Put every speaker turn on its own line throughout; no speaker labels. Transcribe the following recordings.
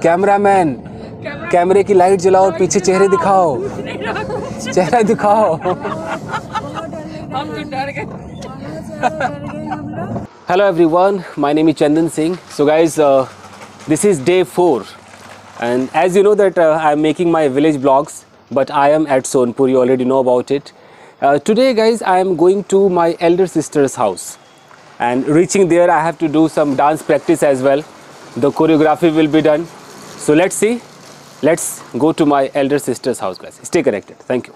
Cameraman, कैमरे की light जलाओ और पीछे चेहरे दिखाओ, चेहरा दिखाओ।
हम तो डर गए।
Hello everyone, my name is Chandan Singh. So guys, this is day 4 and as you know that I am making my village vlogs, but I am at Sonpur, you already know about it. Today guys, I am going to my elder sister's house and reaching there I have to do some dance practice as well. The choreography will be done. So let's see. Let's go to my elder sister's house guys. Stay connected. Thank you.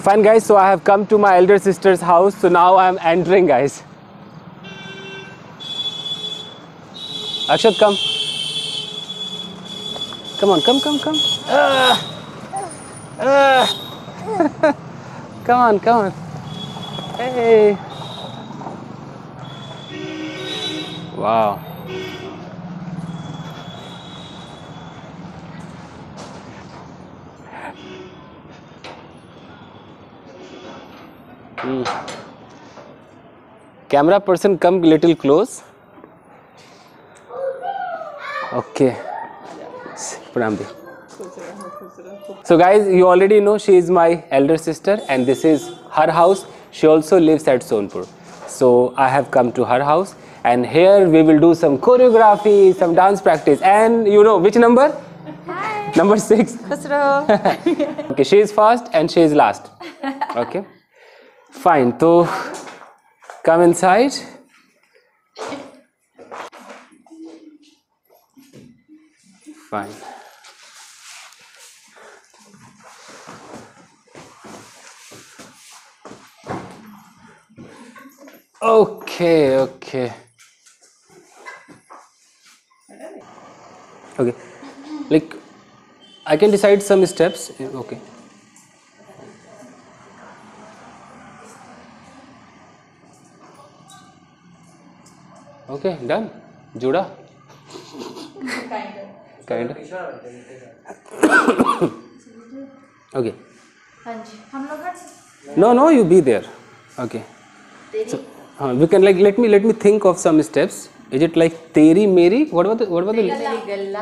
Fine guys, so I have come to my elder sister's house. So now I am entering guys. Akshat, come. Come on, come. Come on. Hey. Wow. Camera person, come little close. Okay. So guys, you already know she is my elder sister and this is her house. She also lives at Sonpur. So I have come to her house and here we will do some choreography, some dance practice, and you know which number?
Hi.
Number 6. Okay, she is first and she is last. Okay. Fine, so come inside. Fine. Okay. Like I can decide some steps. Okay. Okay, done. Juda. Kind of. Okay. No, you be there. Okay. So, we can like let me think of some steps. Is it like teri meri? What about the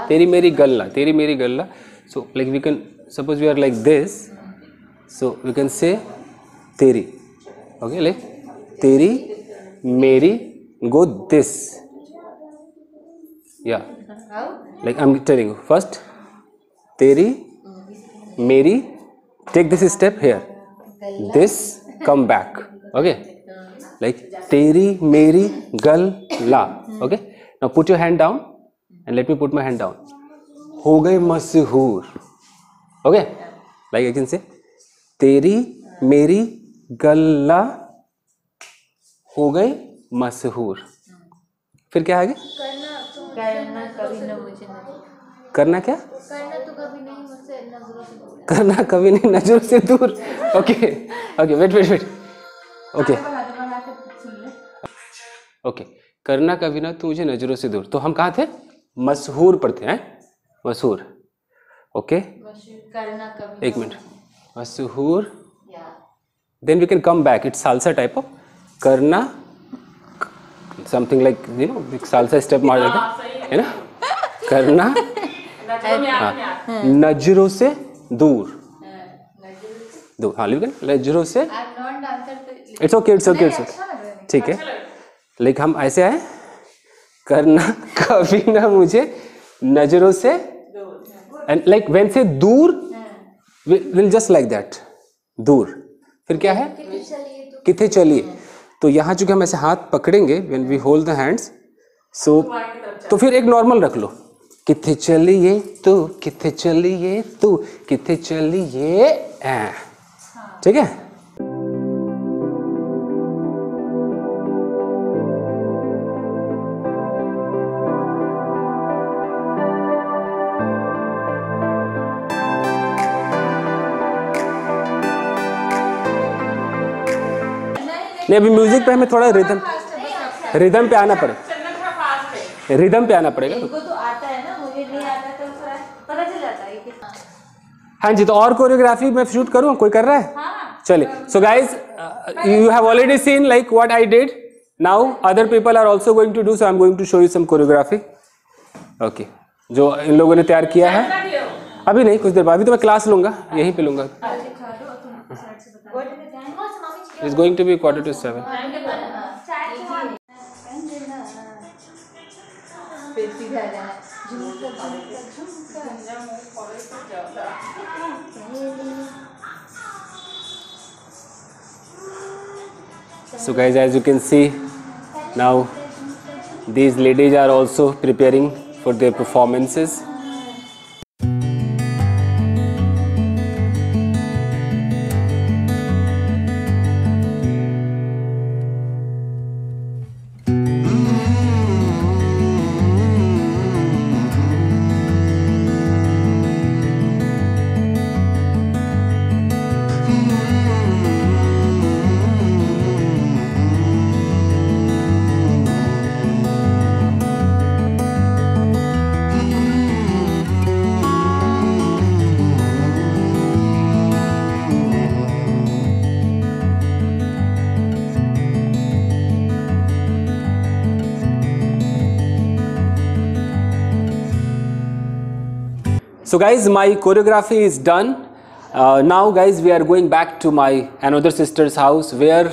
teri meri galla? So like we can suppose we are like this. So we can say teri. Okay, like teri meri go this. Yeah. Like I'm telling you first. Teri meri, take this step here. This come back. Okay. Like teri meri galla. Okay. Now put your hand down and let me put my hand down. Ho gaye mashhoor. Okay. Like I can say teri meri galla हो गए मशहूर. फिर क्या आगे? करना कभी न मुझे करना क्या? करना कभी नहीं नजरों से दूर. Okay wait okay. करना कभी ना तू मुझे नजरों से दूर. तो हम कहाँ थे? मशहूर पर थे. हैं मशहूर. ओके, एक मिनट. मशहूर. Then we can come back. It's salsa type of करना. Something like you know salsa step मार देते है ना. करना नजरों से दूर. हाँ लेकिन नजरों से. It's okay. ठीक है. लाइक हम ऐसे आए. करना कभी ना मुझे नजरों से. एंड लाइक व्हेन से दूर विल जस्ट लाइक दैट. दूर. फिर क्या है? किथे चलिए. तो यहाँ चूंकि हम ऐसे हाथ पकड़ेंगे when we hold the hands. So तो फिर एक नॉर्मल रख लो. किथे चलिए तू, किथे चलिए तू, किथे चलिए. ठीक है. नहीं अभी म्यूजिक पे हमें थोड़ा रिदम पे आना पड़ेगा. रिदम पे आना पड़ेगा.
इनको तो आता है ना, मुझे नहीं आता तो पता चल जाता है.
हाँ जी, तो और कोरियोग्राफी मैं शूट करूँ, कोई कर रहा है? चलिए, so guys you have already seen like what I did. Now other people are also going to do, so I'm going to show you some choreography. Okay, जो इन लोगों ने तैयार किया है। अभी नहीं, कुछ देर बाद, अभी तो मैं क्लास लूँगा, यहीं पे लूँगा। It's going to be 6:45. So guys, as you can see, now these ladies are also preparing for their performances. So guys, my choreography is done. Now guys, we are going back to my another sister's house where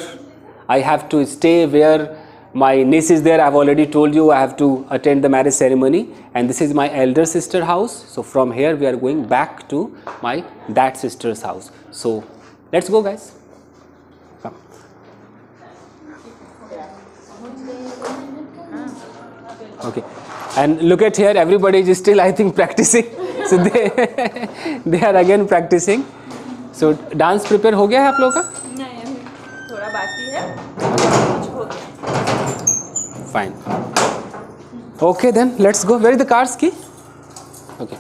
I have to stay, where my niece is there. I've already told you I have to attend the marriage ceremony, and this is my elder sister house. So from here we are going back to my that sister's house. So let's go guys. Come. Okay, and look at here, everybody is still I think practicing. So they are again practicing. So dance prepare हो गया है आप लोगों का?
नहीं, अभी थोड़ा बाकी है। कुछ हो गया।
Fine. Okay then, let's go. Where is the car's key? Okay.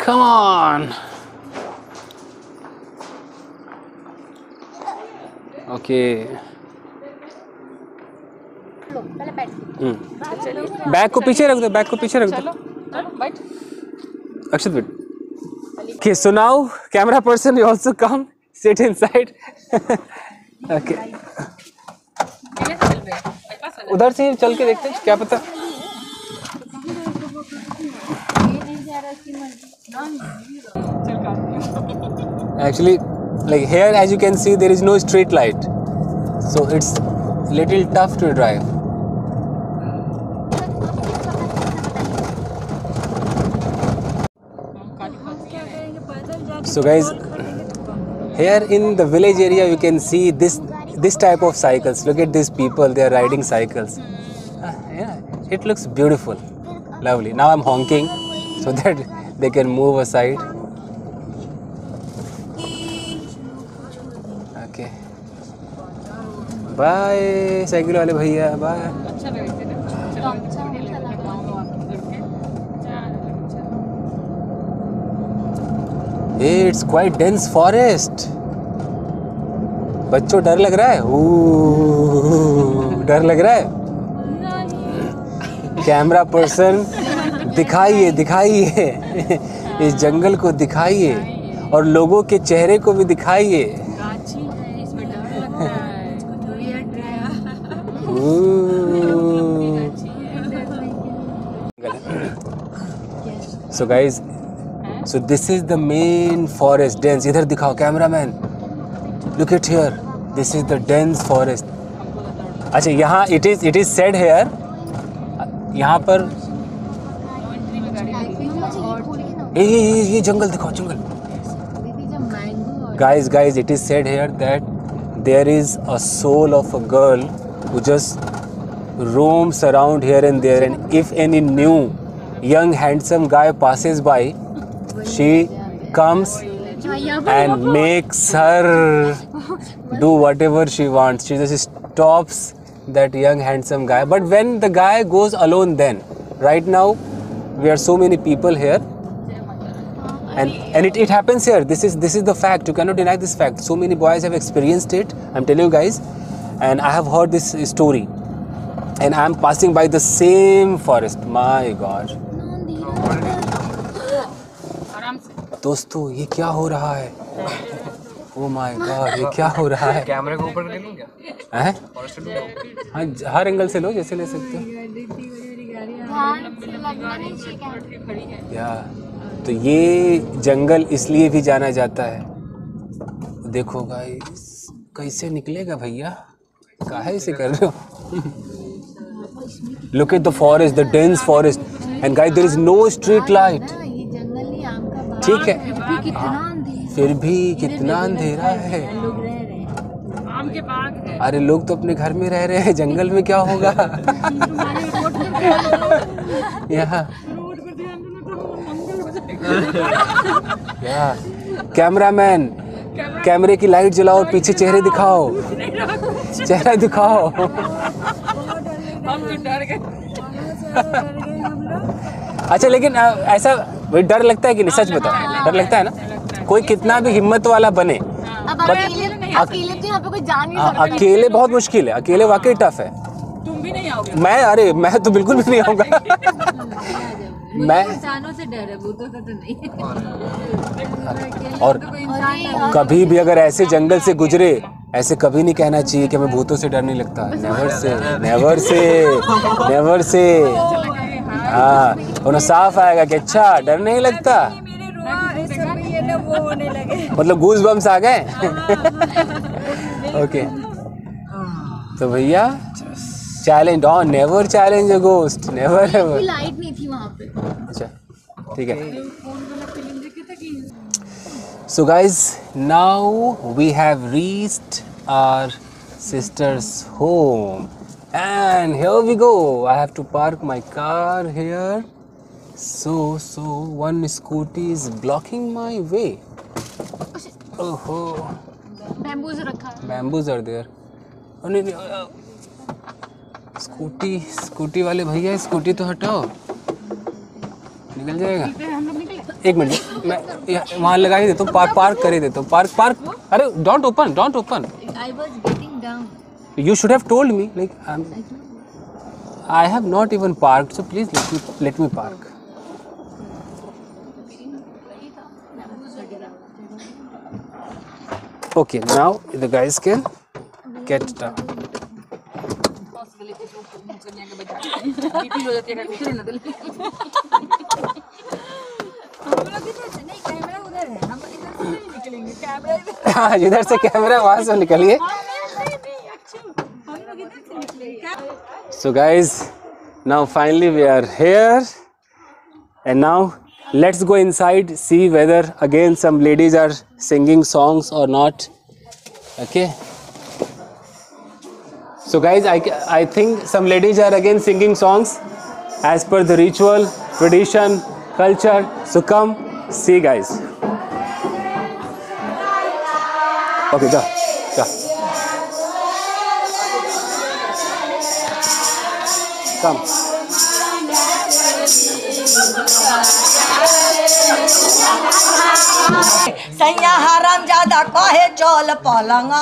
Come on. Okay. Bag को पीछे रख दो, बैग को पीछे रख दो।
बैठ।
अक्षत बैठ। Okay, so now camera person you also come sit inside. Okay. उधर से चल के देखते हैं क्या पता। Actually, like here as you can see there is no street light, so it's little tough to drive. So guys, here in the village area you can see this type of cycles. Look at these people, they are riding cycles. Yeah, it looks beautiful, lovely. Now I'm honking so that they can move aside. Okay, bye cycle वाले भैया, bye. It's quite dense forest. बच्चों डर लग रहा है? डर लग रहा है? कैमरा पर्सन दिखाइए दिखाइए इस जंगल को दिखाइए और लोगों के चेहरे को भी दिखाइए। So guys, so this is the main forest, dense. इधर दिखाओ cameraman, look at here, this is the dense forest. अच्छा यहाँ it is said here, यहाँ पर ये जंगल दिखाओ, जंगल. Guys, it is said here that there is a soul of a girl who just roams around here and there, and if any new young handsome guy passes by, she comes and makes her do whatever she wants. She just stops that young handsome guy. But when the guy goes alone, then right now we are so many people here, and it happens here. This is the fact. You cannot deny this fact. So many boys have experienced it. I'm telling you guys, and I have heard this story, and I'm passing by the same forest. My God. दोस्तों ये क्या हो रहा है? Oh my God, ये क्या हो रहा है?
कैमरे को ऊपर ले लूं क्या?
हैं? हाँ, हर एंगल से लो, जैसे ले सकते हो। या तो ये जंगल इसलिए भी जाना जाता है, देखो गाइस कैसे निकलेगा भैया, काहे से कर रहे हो? Look at the forest, the dense forest, and guys there is no street light. ठीक है, फिर भी कितना अंधेरा है।
आम के बाग है।
अरे लोग तो अपने घर में रह रहे हैं, जंगल में क्या होगा? यहाँ कैमरामैन, कैमरे की लाइट जलाओ और पीछे चेहरे दिखाओ, चेहरा दिखाओ।
हम तो डर गए।
अच्छा लेकिन ऐसा डर लगता है कि नहीं? सच बताओ, डर लगता है ना? कोई कितना भी हिम्मत वाला बने,
अब अकेले तो यहाँ पे कोई जा नहीं सकता।
अकेले बहुत मुश्किल है, अकेले वाकई टफ है।
तुम भी नहीं आओगे?
मैं तो बिल्कुल भी नहीं आऊंगा। मैं
इंसानों से डर है, भूतों का तो नहीं।
और कभी भी अगर ऐसे जंगल से गुजरे, ऐसे कभी नहीं कहना चाहिए कि हमें भूतों से डर नहीं लगता। Never say, never say, never say. हाँ, उन्हें साफ आएगा कि अच्छा डर नहीं लगता, मतलब गूज बम्स आ गए। ओके, तो भैया challenge on, never challenge a ghost, never ever.
Light नहीं थी वहाँ पे।
अच्छा ठीक है। So guys, now we have reached our sister's home and here we go. I have to park my car here. So one scooty is blocking my way. Oh,
bamboos रखा है।
bamboos are there. Oh, नहीं, scooty वाले भैया, scooty तो हटाओ, निकल जाएगा। एक मिनट, मैं वहाँ लगा ही देता हूँ, पार्क कर ही देता हूँ। पार्क। अरे don't open.
I was getting down.
You should have told me. Like I have not even parked, so please let me park. Okay, now the guys can get down. हाँ, जिधर से camera वहाँ से निकलिए। So guys, now finally we are here, and now let's go inside, see whether again some ladies are singing songs or not. Okay. So guys, I think some ladies are again singing songs as per the ritual, tradition, culture. So come see guys. Okay, go. Come.
सैया हराम ज्यादा कहे चल पलंग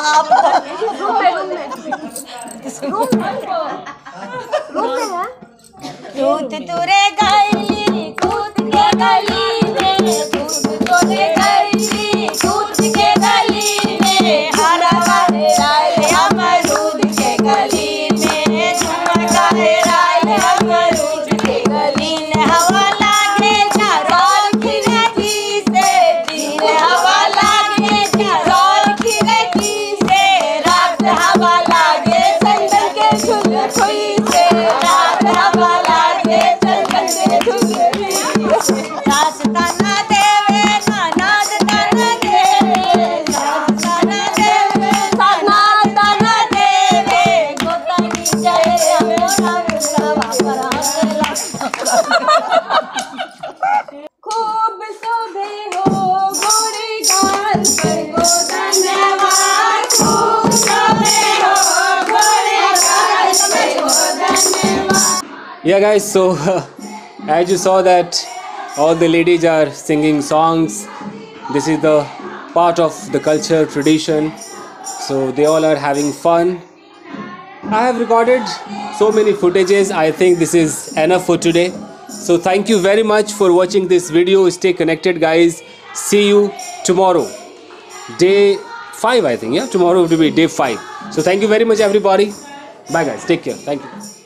दूध तुरे गली दूध के गली में दूध तुरे गली दूध के गली में हरा राय अमरूद के गली में झुमका राय अमरूद के गली में हवा लागे चारों खिड़की से दिन हवा लागे चारों खिड़की से रात हवा लागे संदल के झुलझुई से रात हवा लागे संदल के झुलझुई सास तना देवे नानाद तना देवे सास तना देवे नानाद तना देवे गोतनी जय मोरा सवा पराला खूब शोभे हो गोरी गाल पर धन्यवाद खूब शोभे हो गोरी गाल पर धन्यवाद.
Yeah guys, so as you saw that all the ladies are singing songs. This is the part of the culture, tradition, so they all are having fun. I have recorded so many footages. I think this is enough for today. So thank you very much for watching this video. Stay connected guys. See you tomorrow. Day 5, I think. Yeah, tomorrow will be day 5. So thank you very much, everybody. Bye, guys. Take care. Thank you.